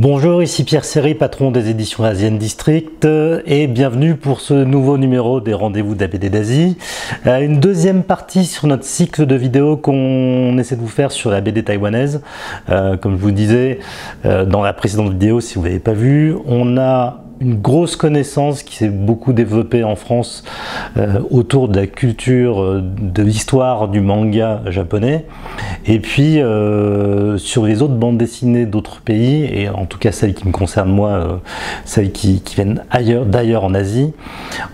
Bonjour, ici Pierre Serry, patron des éditions Asian District, et bienvenue pour ce nouveau numéro des rendez-vous de la BD d'Asie. Une deuxième partie sur notre cycle de vidéos qu'on essaie de vous faire sur la BD taïwanaise. Comme je vous disais dans la précédente vidéo, si vous ne l'avez pas vu, on a une grosse connaissance qui s'est beaucoup développée en France autour de la culture, de l'histoire du manga japonais, et puis sur les autres bandes dessinées d'autres pays, et en tout cas celles qui me concernent moi, celles qui viennent d'ailleurs en Asie,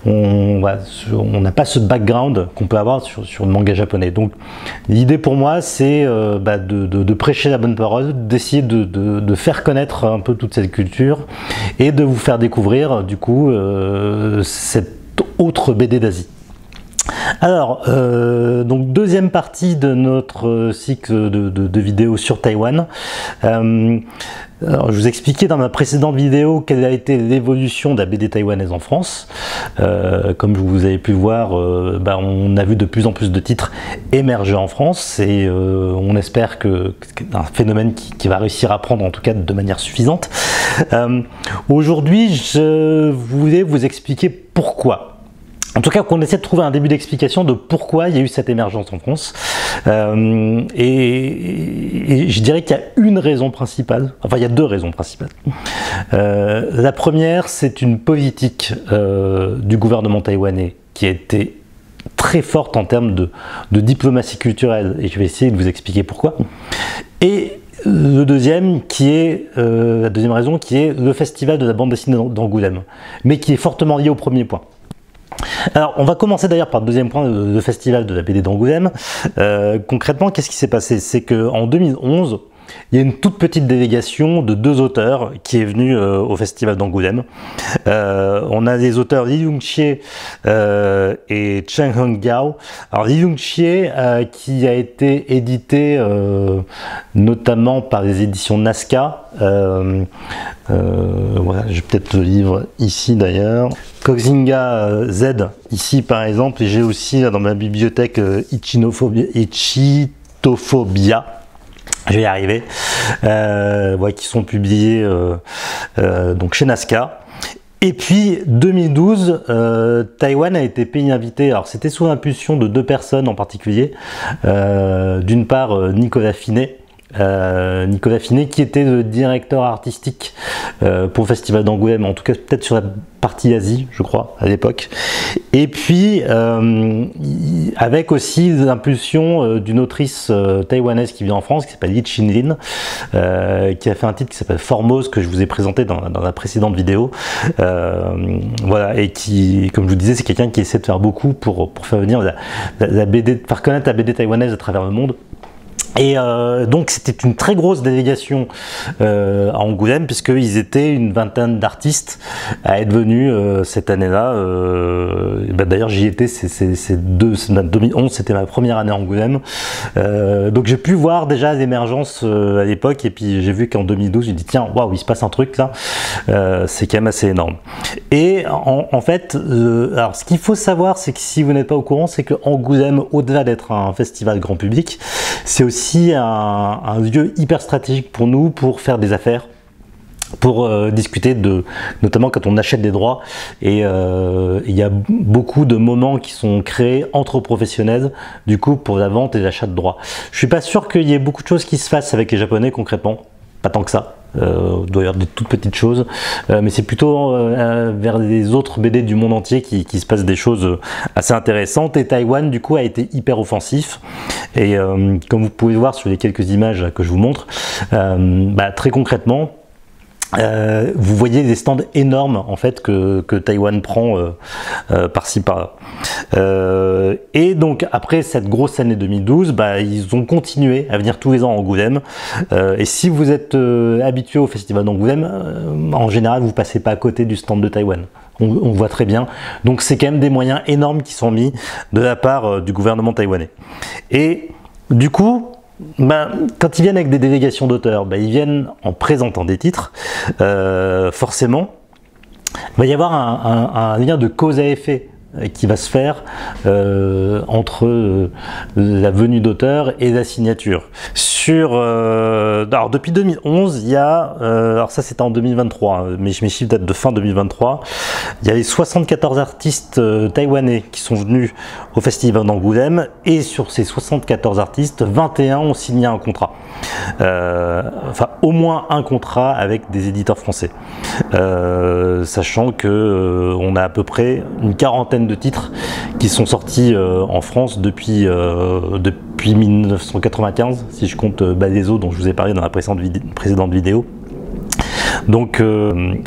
on n'a pas ce background qu'on peut avoir sur le manga japonais. Donc l'idée pour moi c'est de prêcher la bonne parole, d'essayer de faire connaître un peu toute cette culture et de vous faire découvrir du coup cette autre BD d'Asie. Alors, donc deuxième partie de notre cycle de vidéos sur Taïwan. Alors, je vous expliquais dans ma précédente vidéo quelle a été l'évolution de la BD taïwanaise en France. Comme vous avez pu voir, on a vu de plus en plus de titres émerger en France et on espère que c'est un phénomène qui va réussir à prendre en tout cas de manière suffisante. Aujourd'hui, je voulais vous expliquer pourquoi. En tout cas, qu'on essaie de trouver un début d'explication de pourquoi il y a eu cette émergence en France. Et je dirais qu'il y a une raison principale, enfin il y a deux raisons principales. La première, c'est une politique du gouvernement taïwanais qui a été très forte en termes de diplomatie culturelle, et je vais essayer de vous expliquer pourquoi. Et la deuxième raison qui est le festival de la bande dessinée d'Angoulême, mais qui est fortement lié au premier point. Alors, on va commencer d'ailleurs par le deuxième point, le festival de la BD d'Angoulême. Concrètement, qu'est-ce qui s'est passé? C'est qu'en 2011, il y a une toute petite délégation de deux auteurs qui est venue au festival d'Angoulême. On a les auteurs Li Yongxie et Chen Hengao. Alors Li Yongxie qui a été édité notamment par les éditions Nazca. Voilà, j'ai peut-être le livre ici d'ailleurs. Koxinga Z ici par exemple, et j'ai aussi là, dans ma bibliothèque Ichitophobia. Je vais y arriver, qui sont publiés donc chez Nazca. Et puis 2012, Taïwan a été pays invité. Alors c'était sous l'impulsion de deux personnes en particulier. D'une part Nicolas Finet. Qui était le directeur artistique pour le festival d'Angoulême, en tout cas peut-être sur la partie Asie, je crois, à l'époque. Et puis, avec aussi l'impulsion d'une autrice taïwanaise qui vit en France, qui s'appelle Li Chinlin, qui a fait un titre qui s'appelle Formose, que je vous ai présenté dans la précédente vidéo. Voilà, et qui, comme je vous disais, c'est quelqu'un qui essaie de faire beaucoup pour faire venir la BD, faire connaître la BD taïwanaise à travers le monde. Et donc c'était une très grosse délégation à Angoulême, puisqu'ils étaient une vingtaine d'artistes à être venus cette année-là. D'ailleurs j'y étais, c'est 2011, c'était ma première année à Angoulême. Donc j'ai pu voir déjà l'émergence à l'époque, et puis j'ai vu qu'en 2012, j'ai dit tiens, waouh, il se passe un truc là, c'est quand même assez énorme. Et en fait, alors ce qu'il faut savoir, c'est que si vous n'êtes pas au courant, c'est que Angoulême, au-delà d'être un festival grand public, c'est aussi un lieu hyper stratégique pour nous pour faire des affaires, pour discuter notamment quand on achète des droits, et il y a beaucoup de moments qui sont créés entre professionnels du coup pour la vente et l'achat de droits. Je suis pas sûr qu'il y ait beaucoup de choses qui se fassent avec les Japonais concrètement, pas tant que ça. Il doit y avoir des toutes petites choses, mais c'est plutôt vers les autres BD du monde entier qui se passent des choses assez intéressantes. Et Taïwan du coup a été hyper offensif, et comme vous pouvez voir sur les quelques images que je vous montre, très concrètement, vous voyez des stands énormes en fait que Taïwan prend par-ci par-là. Et donc après cette grosse année 2012, ils ont continué à venir tous les ans à Angoulême. Et si vous êtes habitué au festival d'Angoulême, en général vous passez pas à côté du stand de Taïwan. On voit très bien. Donc c'est quand même des moyens énormes qui sont mis de la part du gouvernement taïwanais. Et du coup, quand ils viennent avec des délégations d'auteurs, ils viennent en présentant des titres. Forcément, il va y avoir un lien de cause à effet qui va se faire entre la venue d'auteur et la signature. alors depuis 2011, il y a, alors ça c'était en 2023, hein, mais mes chiffres datent de fin 2023, il y avait 74 artistes taïwanais qui sont venus au festival d'Angoulême, et sur ces 74 artistes, 21 ont signé un contrat. Enfin au moins un contrat avec des éditeurs français, sachant que on a à peu près une quarantaine de titres qui sont sortis en France depuis 1995, si je compte Balaisot dont je vous ai parlé dans la précédente vidéo. Donc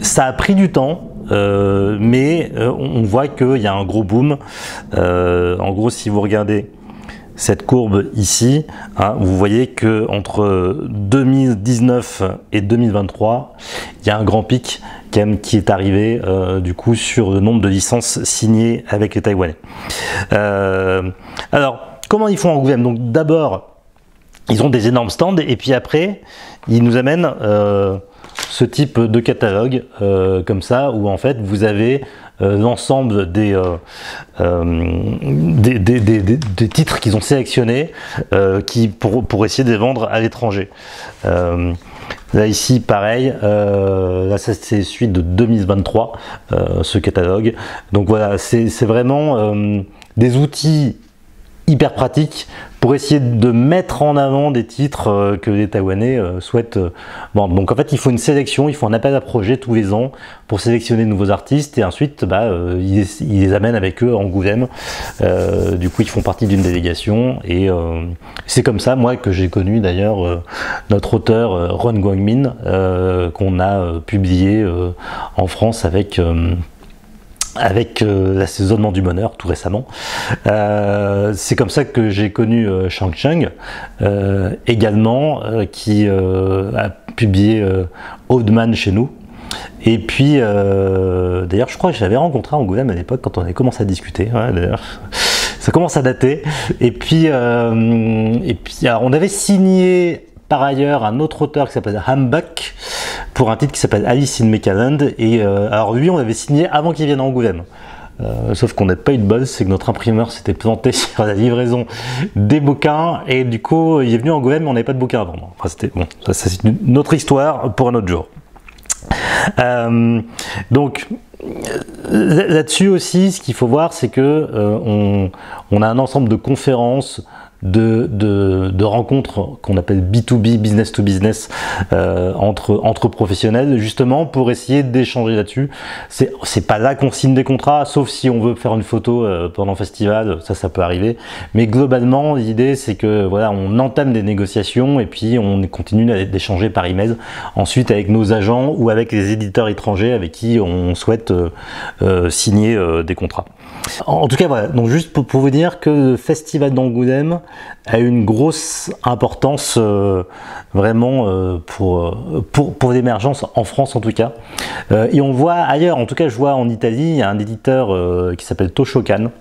ça a pris du temps, mais on voit qu'il y a un gros boom. En gros, si vous regardez cette courbe ici, hein, vous voyez que entre 2019 et 2023, il y a un grand pic qui est arrivé du coup sur le nombre de licences signées avec les Taïwanais. Alors, comment ils font Angoulême? Donc d'abord, ils ont des énormes stands et puis après, ils nous amènent ce type de catalogue comme ça, où en fait vous avez l'ensemble des titres qu'ils ont sélectionnés pour essayer de les vendre à l'étranger. Là ici pareil, là ça c'est celui de 2023, ce catalogue. Donc voilà, c'est vraiment des outils hyper pratiques pour essayer de mettre en avant des titres que les Taïwanais souhaitent vendre. Donc en fait il faut une sélection, il faut un appel à projet tous les ans pour sélectionner de nouveaux artistes et ensuite ils les amènent avec eux à Angoulême. Du coup ils font partie d'une délégation et c'est comme ça moi que j'ai connu d'ailleurs notre auteur Ron Guangmin qu'on a publié en France avec l'assaisonnement du bonheur tout récemment. C'est comme ça que j'ai connu Shang Chung également, qui a publié Old Man chez nous. Et puis d'ailleurs je crois que je l'avais rencontré à Angoulême à l'époque quand on avait commencé à discuter, ouais, d'ailleurs ça commence à dater. Et puis alors, on avait signé par ailleurs un autre auteur qui s'appelle Hambuk pour un titre qui s'appelle Alice in Mekaland, et alors lui on avait signé avant qu'il vienne à Angoulême. Sauf qu'on n'a pas eu de bol, c'est que notre imprimeur s'était planté sur la livraison des bouquins et du coup il est venu à Angoulême mais on n'avait pas de bouquins à vendre. Enfin, c'était bon, ça c'est une autre histoire pour un autre jour. Donc là-dessus aussi, ce qu'il faut voir, c'est que on a un ensemble de conférences, de rencontres qu'on appelle B2B, business to business, entre professionnels, justement pour essayer d'échanger là-dessus. C'est pas là qu'on signe des contrats, sauf si on veut faire une photo pendant le festival, ça peut arriver. Mais globalement, l'idée c'est que voilà, on entame des négociations et puis on continue d'échanger par email ensuite avec nos agents ou avec les éditeurs étrangers avec qui on souhaite signer des contrats. En tout cas, voilà, donc juste pour vous dire que le festival d'Angoulême a une grosse importance vraiment pour l'émergence en France en tout cas. Et on voit ailleurs, en tout cas je vois en Italie, il y a un éditeur qui s'appelle Toshokan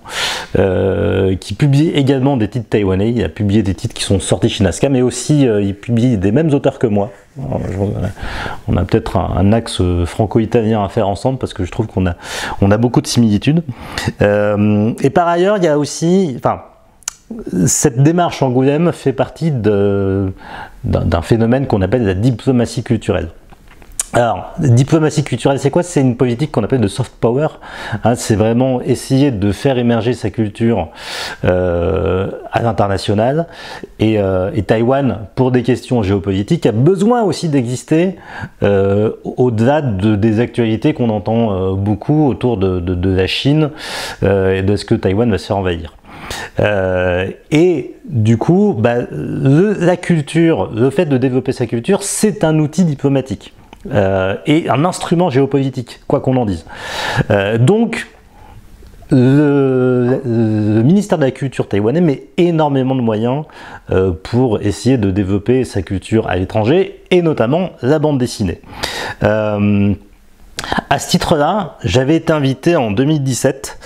qui publie également des titres taïwanais. Il a publié des titres qui sont sortis chez Nasca, mais aussi il publie des mêmes auteurs que moi. On a peut-être un axe franco-italien à faire ensemble parce que je trouve qu'on a beaucoup de similitudes. Et par ailleurs, il y a aussi, enfin, cette démarche Angoulême fait partie d'un phénomène qu'on appelle la diplomatie culturelle. Alors, diplomatie culturelle, c'est quoi? C'est une politique qu'on appelle de soft power. Hein, c'est vraiment essayer de faire émerger sa culture à l'international. Et Taïwan, pour des questions géopolitiques, a besoin aussi d'exister au-delà des actualités qu'on entend beaucoup autour de la Chine et de ce que Taïwan va se faire envahir. Et du coup, la culture, le fait de développer sa culture, c'est un outil diplomatique. Et un instrument géopolitique, quoi qu'on en dise. Donc, le ministère de la Culture taïwanais met énormément de moyens pour essayer de développer sa culture à l'étranger, et notamment la bande dessinée. À ce titre-là, j'avais été invité en 2017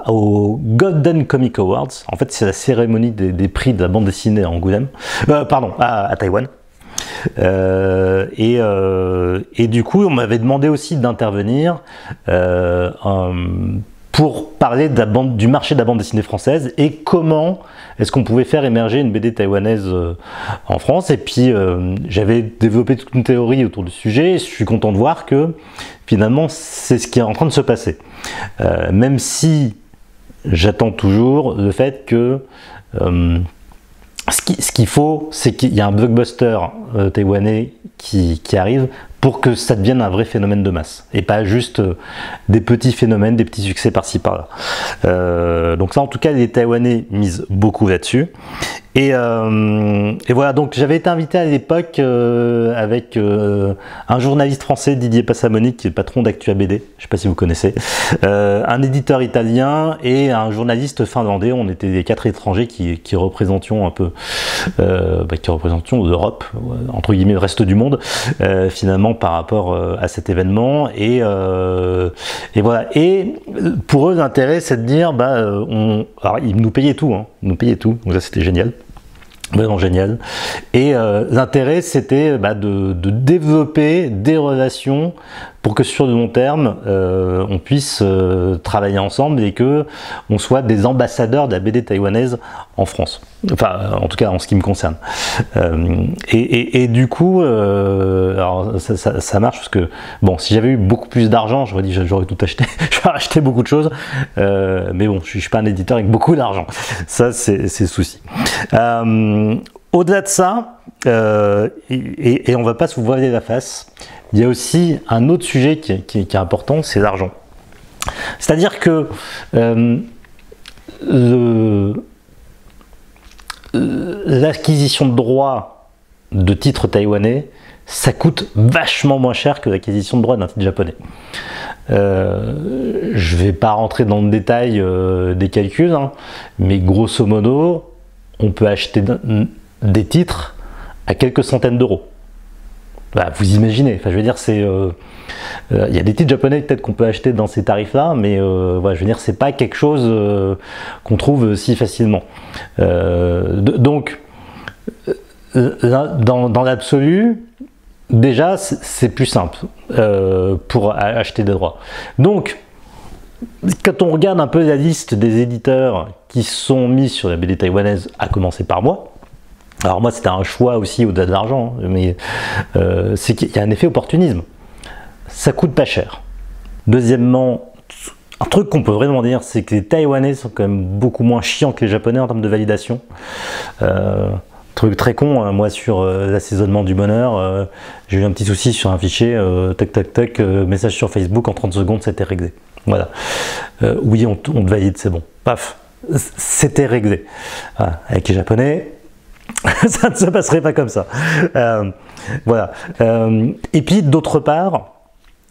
au Golden Comic Awards. En fait, c'est la cérémonie des prix de la bande dessinée à Angoulême, pardon, à Taïwan. Et du coup on m'avait demandé aussi d'intervenir pour parler de du marché de la bande dessinée française et comment est-ce qu'on pouvait faire émerger une BD taïwanaise en France. Et puis j'avais développé toute une théorie autour du sujet et je suis content de voir que finalement c'est ce qui est en train de se passer. Même si j'attends toujours le fait que ce qu'il faut, c'est qu'il y a un blockbuster taïwanais qui arrive pour que ça devienne un vrai phénomène de masse et pas juste des petits phénomènes, des petits succès par-ci par-là. Donc ça, en tout cas, les Taïwanais misent beaucoup là-dessus. Et voilà, donc j'avais été invité à l'époque avec un journaliste français, Didier Passamoni, qui est patron d'Actua BD, je ne sais pas si vous connaissez, un éditeur italien et un journaliste finlandais. On était les 4 étrangers qui représentions un peu, qui représentions l'Europe, entre guillemets, le reste du monde, finalement par rapport à cet événement. Et voilà. Et pour eux, l'intérêt, c'est de dire, alors ils nous payaient tout, hein, ils nous payaient tout, donc ça c'était génial. Vraiment génial. Et l'intérêt, c'était de développer des relations pour que sur le long terme, on puisse travailler ensemble et que on soit des ambassadeurs de la BD taïwanaise en France. Enfin, en tout cas, en ce qui me concerne. Et du coup, alors ça marche parce que, bon, si j'avais eu beaucoup plus d'argent, j'aurais tout acheté. J'aurais acheté beaucoup de choses. Mais bon, je suis pas un éditeur avec beaucoup d'argent. Ça, c'est le souci. Au-delà de ça, et on va pas se vous voiler la face, il y a aussi un autre sujet qui est important, c'est l'argent. C'est-à-dire que l'acquisition de droits de titres taïwanais, ça coûte vachement moins cher que l'acquisition de droits d'un titre japonais. Je vais pas rentrer dans le détail des calculs, hein, mais grosso modo, on peut acheter des titres à quelques centaines d'euros. Vous imaginez, enfin, je veux dire, c'est, y a des titres japonais peut-être qu'on peut acheter dans ces tarifs-là, mais voilà, je veux dire, c'est pas quelque chose qu'on trouve si facilement. Donc, dans l'absolu, déjà, c'est plus simple pour acheter des droits. Donc, quand on regarde un peu la liste des éditeurs qui sont mis sur la BD taïwanaise, à commencer par moi, alors moi c'était un choix aussi au-delà de l'argent, mais c'est qu'il y a un effet opportunisme. Ça coûte pas cher. Deuxièmement, un truc qu'on peut vraiment dire, c'est que les Taïwanais sont quand même beaucoup moins chiants que les Japonais en termes de validation. Truc très con, hein, moi sur l'assaisonnement du bonheur, j'ai eu un petit souci sur un fichier, tac tac tac, message sur Facebook, en 30 secondes c'était réglé. Voilà. Oui, on te valide, c'est bon. Paf, c'était réglé. Voilà. Avec les Japonais, ça ne se passerait pas comme ça. Voilà. Et puis d'autre part,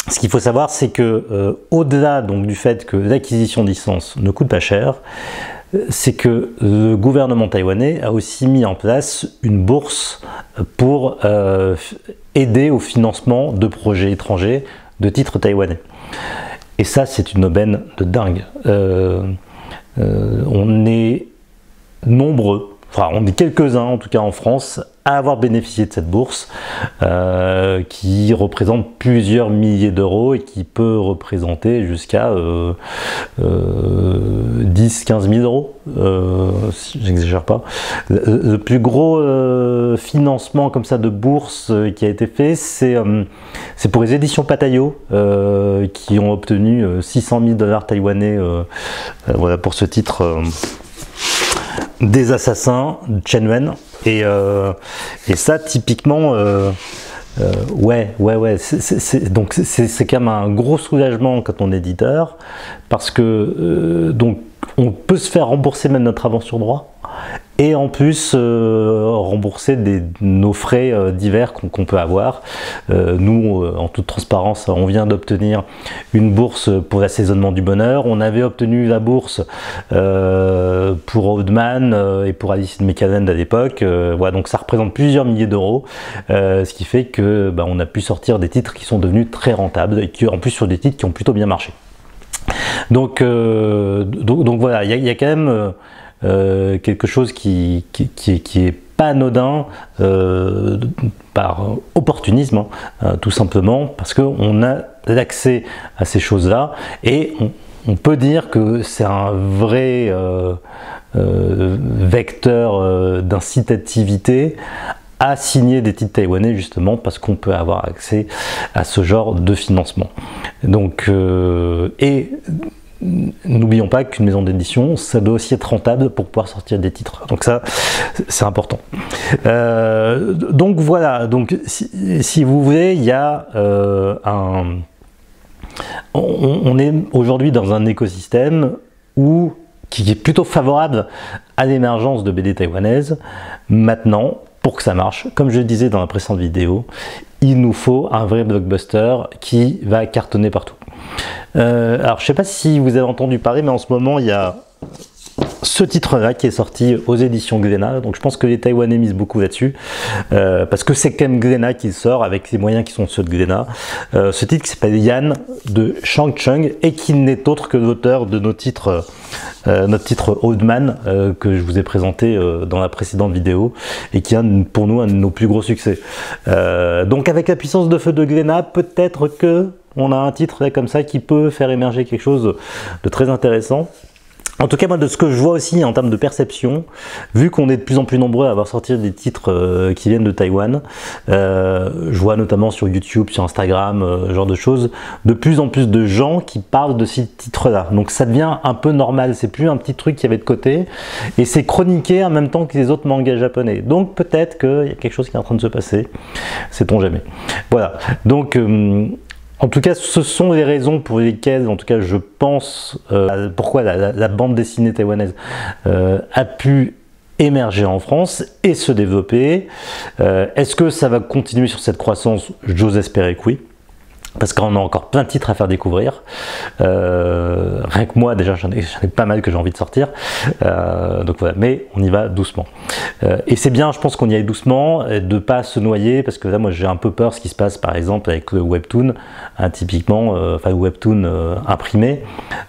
ce qu'il faut savoir, c'est que au-delà donc du fait que l'acquisition de licence ne coûte pas cher, c'est que le gouvernement taïwanais a aussi mis en place une bourse pour aider au financement de projets étrangers de titres taïwanais. Et ça, c'est une aubaine de dingue. On est nombreux, enfin on est quelques-uns en tout cas en France, à avoir bénéficié de cette bourse qui représente plusieurs milliers d'euros et qui peut représenter jusqu'à 10-15 000 euros, si j'exagère pas. Le plus gros financement comme ça de bourse qui a été fait, c'est pour les éditions Patayo qui ont obtenu 600 000 $ taïwanais voilà, pour ce titre des assassins de Chen Wen. Et ça, typiquement, ouais, donc c'est quand même un gros soulagement quand on est éditeur, parce que donc on peut se faire rembourser même notre avance sur droit, et en plus rembourser nos frais divers qu'on peut avoir. Nous, en toute transparence, on vient d'obtenir une bourse pour l'assaisonnement du bonheur. On avait obtenu la bourse pour Oldman et pour Alice in Wonderland à l'époque. Voilà, donc ça représente plusieurs milliers d'euros, ce qui fait que on a pu sortir des titres qui sont devenus très rentables et qui, en plus, sur des titres qui ont plutôt bien marché. Donc voilà, il y a quand même quelque chose qui est pas anodin par opportunisme, hein, tout simplement parce qu'on a l'accès à ces choses-là et on peut dire que c'est un vrai vecteur d'incitativité à signer des titres taïwanais, justement parce qu'on peut avoir accès à ce genre de financement. Donc, et n'oublions pas qu'une maison d'édition, ça doit aussi être rentable pour pouvoir sortir des titres. Donc ça, c'est important. Donc voilà, donc si vous voulez, il y a on est aujourd'hui dans un écosystème qui est plutôt favorable à l'émergence de BD taïwanaises. Maintenant, pour que ça marche, comme je le disais dans la précédente vidéo, il nous faut un vrai blockbuster qui va cartonner partout. Alors je ne sais pas si vous avez entendu parler, mais en ce moment il y a ce titre-là qui est sorti aux éditions Glénat, donc je pense que les Taïwanais misent beaucoup là-dessus, parce que c'est quand même Glénat qui sort avec les moyens qui sont ceux de Glénat. Ce titre qui s'appelle Yan de Shang Chung et qui n'est autre que l'auteur de nos titres, notre titre Old Man que je vous ai présenté dans la précédente vidéo et qui est pour nous un de nos plus gros succès. Donc avec la puissance de feu de Glénat, peut-être que on a un titre là, comme ça qui peut faire émerger quelque chose de très intéressant. En tout cas, moi, de ce que je vois aussi en termes de perception, vu qu'on est de plus en plus nombreux à avoir sorti des titres qui viennent de Taïwan, je vois notamment sur YouTube, sur Instagram, ce genre de choses, de plus en plus de gens qui parlent de ces titres-là. Donc ça devient un peu normal, c'est plus un petit truc qui avait de côté, et c'est chroniqué en même temps que les autres mangas japonais. Donc peut-être qu'il y a quelque chose qui est en train de se passer, sait-on jamais. Voilà, donc... en tout cas, ce sont les raisons pour lesquelles, en tout cas, je pense, pourquoi la bande dessinée taïwanaise a pu émerger en France et se développer. Est-ce que ça va continuer sur cette croissance? J'ose espérer que oui. Parce qu'on a encore plein de titres à faire découvrir. Rien que moi, déjà, j'en ai pas mal que j'ai envie de sortir. Donc voilà, mais on y va doucement. Et c'est bien, je pense qu'on y aille doucement, et de ne pas se noyer, parce que là, moi, j'ai un peu peur ce qui se passe, par exemple, avec le webtoon, hein, typiquement, enfin, le webtoon imprimé.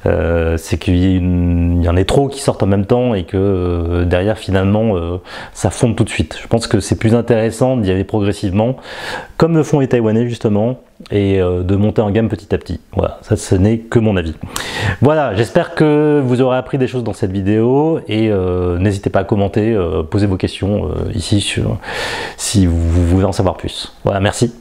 C'est qu'il y en ait trop qui sortent en même temps, et que derrière, finalement, ça fonde tout de suite. Je pense que c'est plus intéressant d'y aller progressivement, comme le font les Taïwanais, justement, et de monter en gamme petit à petit. Voilà, ça ce n'est que mon avis. Voilà, j'espère que vous aurez appris des choses dans cette vidéo et n'hésitez pas à commenter, poser vos questions ici si vous voulez en savoir plus. Voilà, merci.